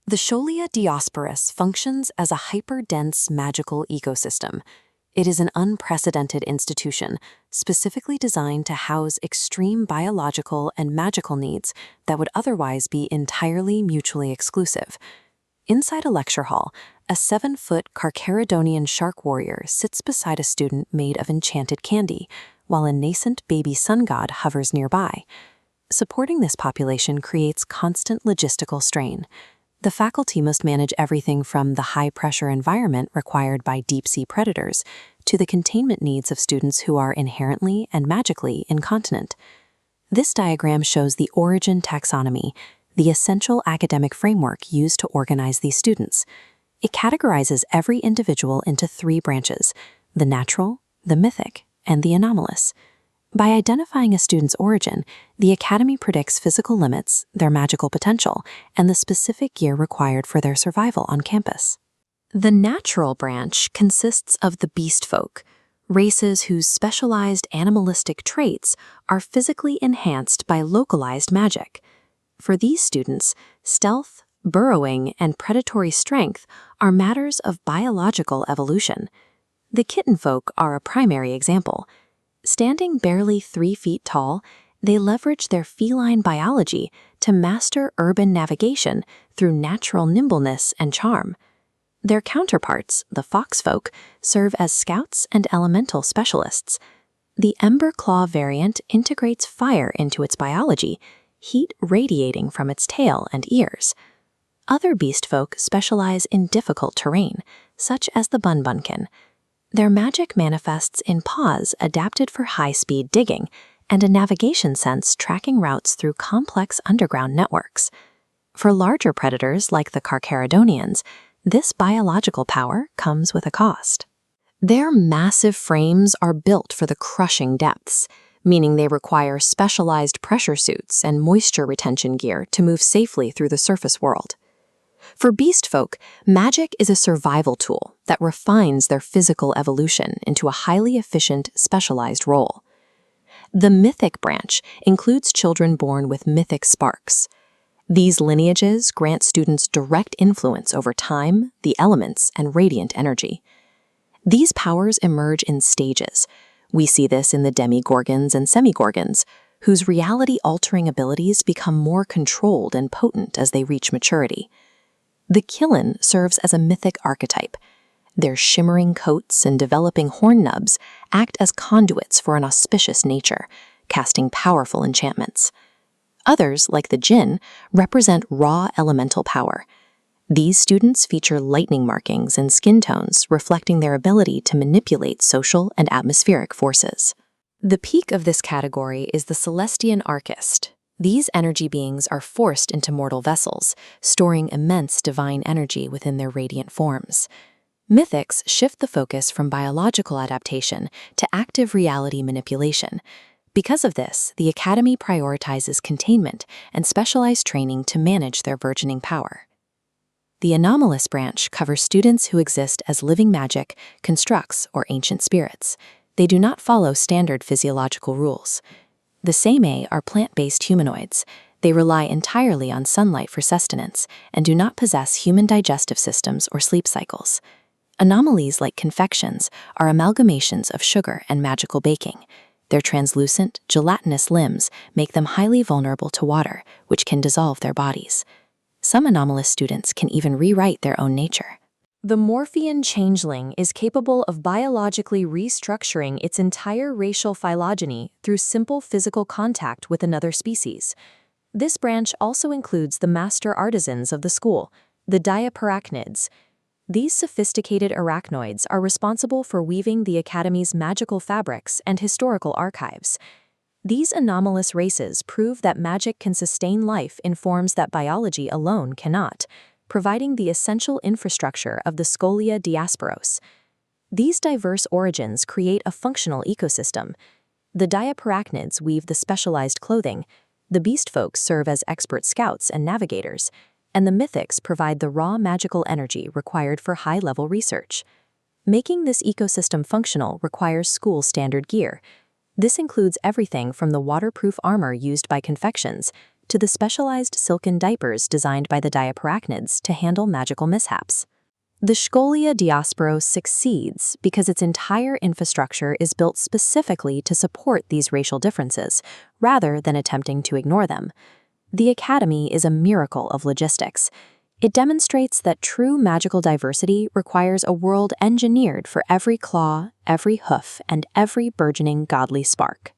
The Scholia Diosporus functions as a hyper-dense magical ecosystem. It is an unprecedented institution, specifically designed to house extreme biological and magical needs that would otherwise be entirely mutually exclusive. Inside a lecture hall, a 7-foot Carcharodonian shark warrior sits beside a student made of enchanted candy, while a nascent baby sun god hovers nearby. Supporting this population creates constant logistical strain. The faculty must manage everything from the high-pressure environment required by deep-sea predators to the containment needs of students who are inherently and magically incontinent. This diagram shows the origin taxonomy, the essential academic framework used to organize these students. It categorizes every individual into 3 branches: the natural, the mythic, and the anomalous. By identifying a student's origin, the Academy predicts physical limits, their magical potential, and the specific gear required for their survival on campus. The natural branch consists of the Beastfolk, races whose specialized animalistic traits are physically enhanced by localized magic. For these students, stealth, burrowing, and predatory strength are matters of biological evolution. The kittenfolk are a primary example. Standing barely 3 feet tall, they leverage their feline biology to master urban navigation through natural nimbleness and charm. Their counterparts, the foxfolk, serve as scouts and elemental specialists. The ember claw variant integrates fire into its biology, heat radiating from its tail and ears. Other beastfolk specialize in difficult terrain, such as the bunbunkin. Their magic manifests in paws adapted for high-speed digging and a navigation sense tracking routes through complex underground networks. For larger predators like the Carcharodonians, this biological power comes with a cost. Their massive frames are built for the crushing depths, meaning they require specialized pressure suits and moisture retention gear to move safely through the surface world. For beastfolk, magic is a survival tool that refines their physical evolution into a highly efficient, specialized role. The mythic branch includes children born with mythic sparks. These lineages grant students direct influence over time, the elements, and radiant energy. These powers emerge in stages. We see this in the demigorgons and semigorgons, whose reality-altering abilities become more controlled and potent as they reach maturity. The Killen serves as a mythic archetype. Their shimmering coats and developing horn nubs act as conduits for an auspicious nature, casting powerful enchantments. Others, like the Jinn, represent raw elemental power. These students feature lightning markings and skin tones reflecting their ability to manipulate social and atmospheric forces. The peak of this category is the Celestian Archist. These energy beings are forced into mortal vessels, storing immense divine energy within their radiant forms. Mythics shift the focus from biological adaptation to active reality manipulation. Because of this, the Academy prioritizes containment and specialized training to manage their burgeoning power. The anomalous branch covers students who exist as living magic, constructs, or ancient spirits. They do not follow standard physiological rules. The Same are plant-based humanoids. They rely entirely on sunlight for sustenance and do not possess human digestive systems or sleep cycles. Anomalies like confections are amalgamations of sugar and magical baking. Their translucent, gelatinous limbs make them highly vulnerable to water, which can dissolve their bodies. Some anomalous students can even rewrite their own nature. The Morphean changeling is capable of biologically restructuring its entire racial phylogeny through simple physical contact with another species. This branch also includes the master artisans of the school, the diaparachnids. These sophisticated arachnoids are responsible for weaving the Academy's magical fabrics and historical archives. These anomalous races prove that magic can sustain life in forms that biology alone cannot, providing the essential infrastructure of the Scholia Diosporus. These diverse origins create a functional ecosystem. The diaparachnids weave the specialized clothing, the beastfolk serve as expert scouts and navigators, and the mythics provide the raw magical energy required for high-level research. Making this ecosystem functional requires school-standard gear. This includes everything from the waterproof armor used by confections to the specialized silken diapers designed by the diaparachnids to handle magical mishaps. The Scholia Diosporos succeeds because its entire infrastructure is built specifically to support these racial differences, rather than attempting to ignore them. The Academy is a miracle of logistics. It demonstrates that true magical diversity requires a world engineered for every claw, every hoof, and every burgeoning godly spark.